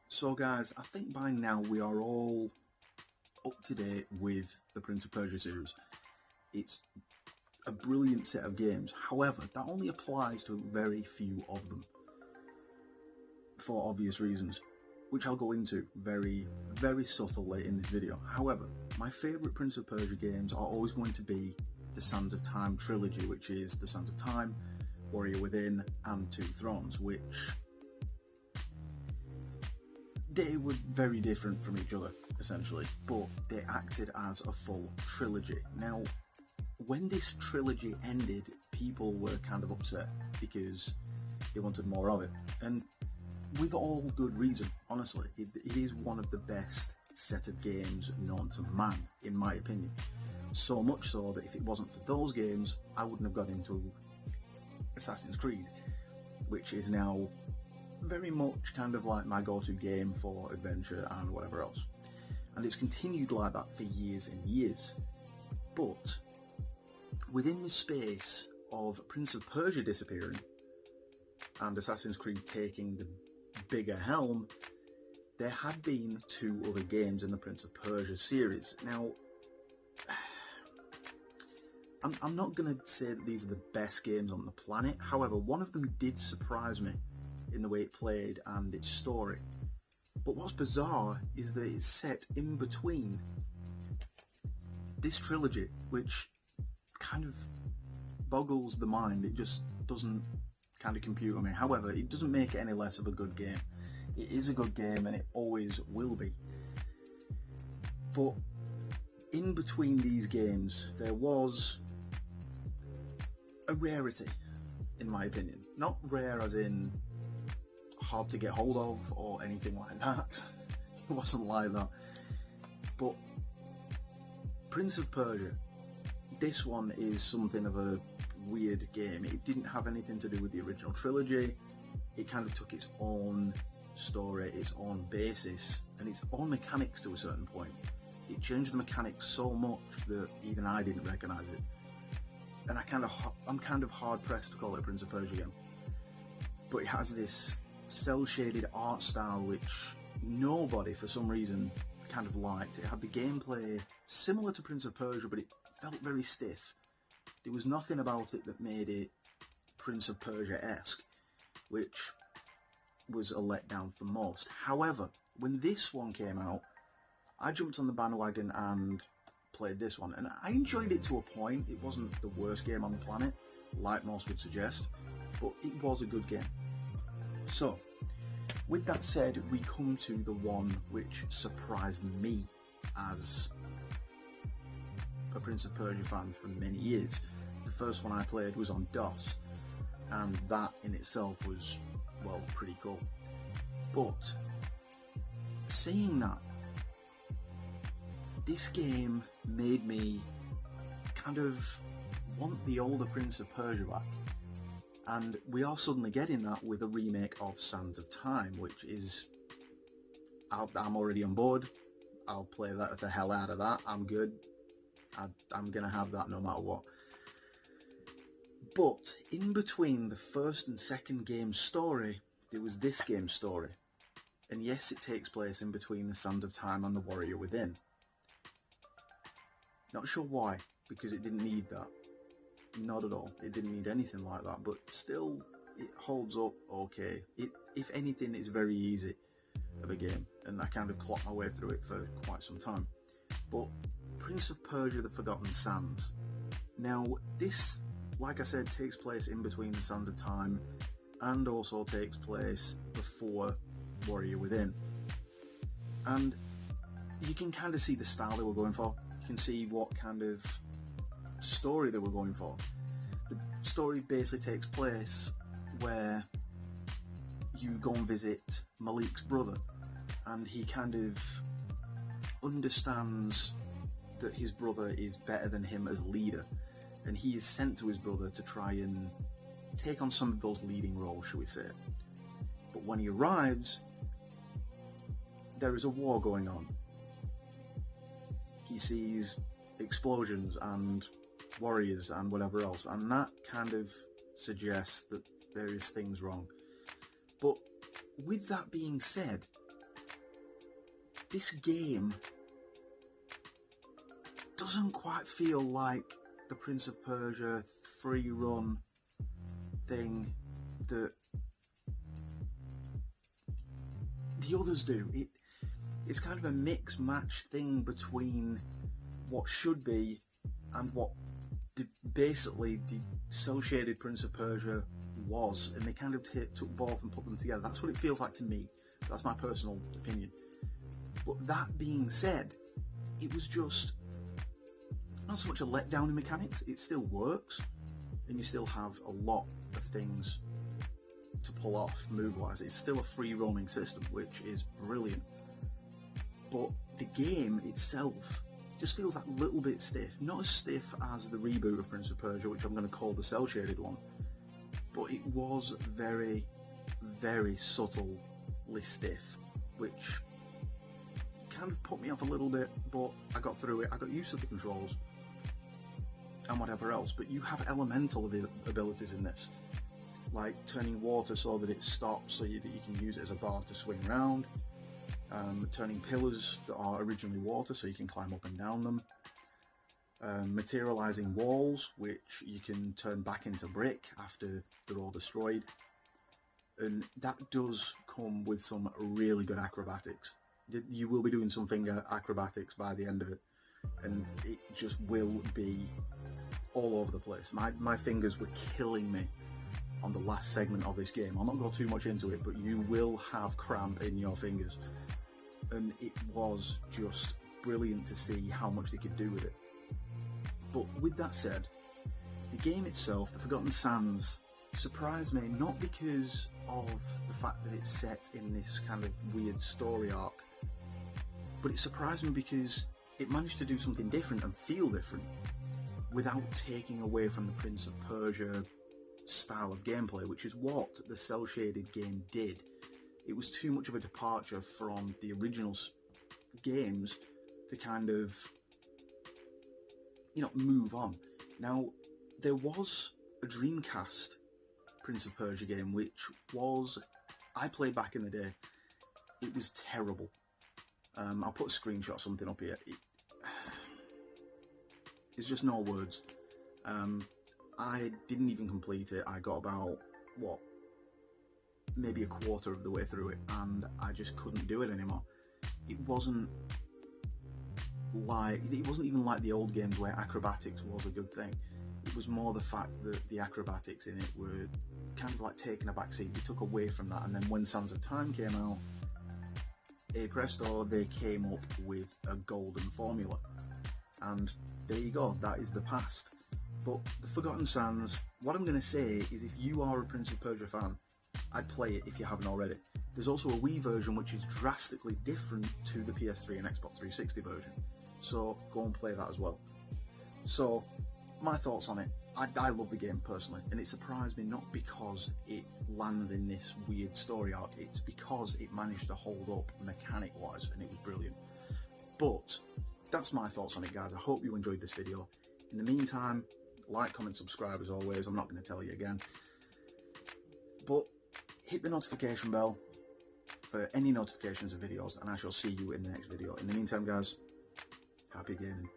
So guys, I think by now we are all up to date with the Prince of Persia series. It's a brilliant set of games. However, that only applies to very few of them, for obvious reasons, which I'll go into very, very subtly in this video. However, my favourite Prince of Persia games are always going to be the Sands of Time trilogy, which is the Sands of Time, Warrior Within, and Two Thrones, which they were very different from each other, essentially, but they acted as a full trilogy. Now, when this trilogy ended, people were kind of upset because they wanted more of it, and with all good reason, honestly. It is one of the best set of games known to man, in my opinion. So much so that if it wasn't for those games, I wouldn't have got into Assassin's Creed, which is now very much kind of like my go-to game for adventure and whatever else. And it's continued like that for years and years. But within the space of Prince of Persia disappearing and Assassin's Creed taking the bigger helm, there had been two other games in the Prince of Persia series. Now, I'm not going to say that these are the best games on the planet. However, one of them did surprise me in the way it played and its story. But what's bizarre is that it's set in between this trilogy, which kind of boggles the mind. It just doesn't kind of compute on me. However, it doesn't make it any less of a good game. It is a good game and it always will be. But in between these games, there was a rarity, in my opinion. Not rare as in hard to get hold of or anything like that. It wasn't like that. But Prince of Persia, this one is something of a weird game. It didn't have anything to do with the original trilogy. It kind of took its own story, its own basis, and its own mechanics to a certain point. It changed the mechanics so much that even I didn't recognise it. And I'm kind of hard pressed to call it a Prince of Persia game. But it has this cel-shaded art style which nobody, for some reason, kind of liked. It had the gameplay similar to Prince of Persia, but it felt very stiff. There was nothing about it that made it Prince of Persia-esque, which was a letdown for most. However, when this one came out, I jumped on the bandwagon and played this one, and I enjoyed it to a point. It wasn't the worst game on the planet, like most would suggest, but it was a good game. So, with that said, we come to the one which surprised me as a Prince of Persia fan for many years. The first one I played was on DOS, and that in itself was, well, pretty cool. But saying that, this game made me kind of want the older Prince of Persia back. And we are suddenly getting that with a remake of Sands of Time, which is, I'm already on board. I'll play that the hell out of that. I'm good. I'm going to have that no matter what. But in between the first and second game's story, there was this game's story. And yes, it takes place in between the Sands of Time and the Warrior Within. Not sure why, because it didn't need that. Not at all. It didn't need anything like that, but still, it holds up okay. If anything, it's very easy of a game, and I kind of clocked my way through it for quite some time. But Prince of Persia: The Forgotten Sands. Now, this, like I said, takes place in between the Sands of Time, and also takes place before Warrior Within. And you can kind of see the style they were going for. You can see what kind of story they were going for. The story basically takes place where you go and visit Malik's brother, and he kind of understands that his brother is better than him as leader, and he is sent to his brother to try and take on some of those leading roles, shall we say. But when he arrives, there is a war going on. He sees explosions and warriors and whatever else, and that kind of suggests that there is things wrong. But with that being said, this game doesn't quite feel like the Prince of Persia free run thing that the others do. It's kind of a mix match thing between what should be and what basically the cel shaded Prince of Persia was, and they kind of took both and put them together. That's what it feels like to me. That's my personal opinion. But that being said, it was just not so much a letdown in mechanics. It still works, and you still have a lot of things to pull off move-wise. It's still a free roaming system, which is brilliant. But the game itself just feels that little bit stiff. Not as stiff as the reboot of Prince of Persia, which I'm going to call the cel shaded one, but it was very, very subtly stiff, which kind of put me off a little bit, but I got through it. I got used to the controls and whatever else. But you have elemental abilities in this, like turning water so that it stops, so that you can use it as a bar to swing around, turning pillars that are originally water so you can climb up and down them, materializing walls which you can turn back into brick after they're all destroyed, and that does come with some really good acrobatics. You will be doing some finger acrobatics by the end of it, and it just will be all over the place. My fingers were killing me on the last segment of this game. I'll not go too much into it, but you will have cramp in your fingers, and it was just brilliant to see how much they could do with it. But with that said, the game itself, The Forgotten Sands, surprised me, not because of the fact that it's set in this kind of weird story arc, but it surprised me because it managed to do something different and feel different without taking away from the Prince of Persia style of gameplay, which is what the cel shaded game did. It was too much of a departure from the original games to kind of, move on. Now, there was a Dreamcast Prince of Persia game, which I played back in the day. It was terrible. I'll put a screenshot of something up here. It's just no words. I didn't even complete it. I got about, maybe a quarter of the way through it, and I just couldn't do it anymore. It wasn't even like the old games where acrobatics was a good thing. It was more the fact that the acrobatics in it were kind of like taking a backseat. They took away from that, and then when Sands of Time came out, presto, they came up with a golden formula. And there you go, that is the past. But The Forgotten Sands, what I'm going to say is, if you are a Prince of Persia fan, I'd play it if you haven't already. There's also a Wii version which is drastically different to the PS3 and Xbox 360 version, so go and play that as well. So, my thoughts on it. I love the game personally, and it surprised me not because it lands in this weird story arc, it's because it managed to hold up mechanic-wise, and it was brilliant. But that's my thoughts on it, guys. I hope you enjoyed this video. In the meantime, like, comment, subscribe as always. I'm not going to tell you again. But hit the notification bell for any notifications of videos, and I shall see you in the next video. In the meantime, guys, happy gaming.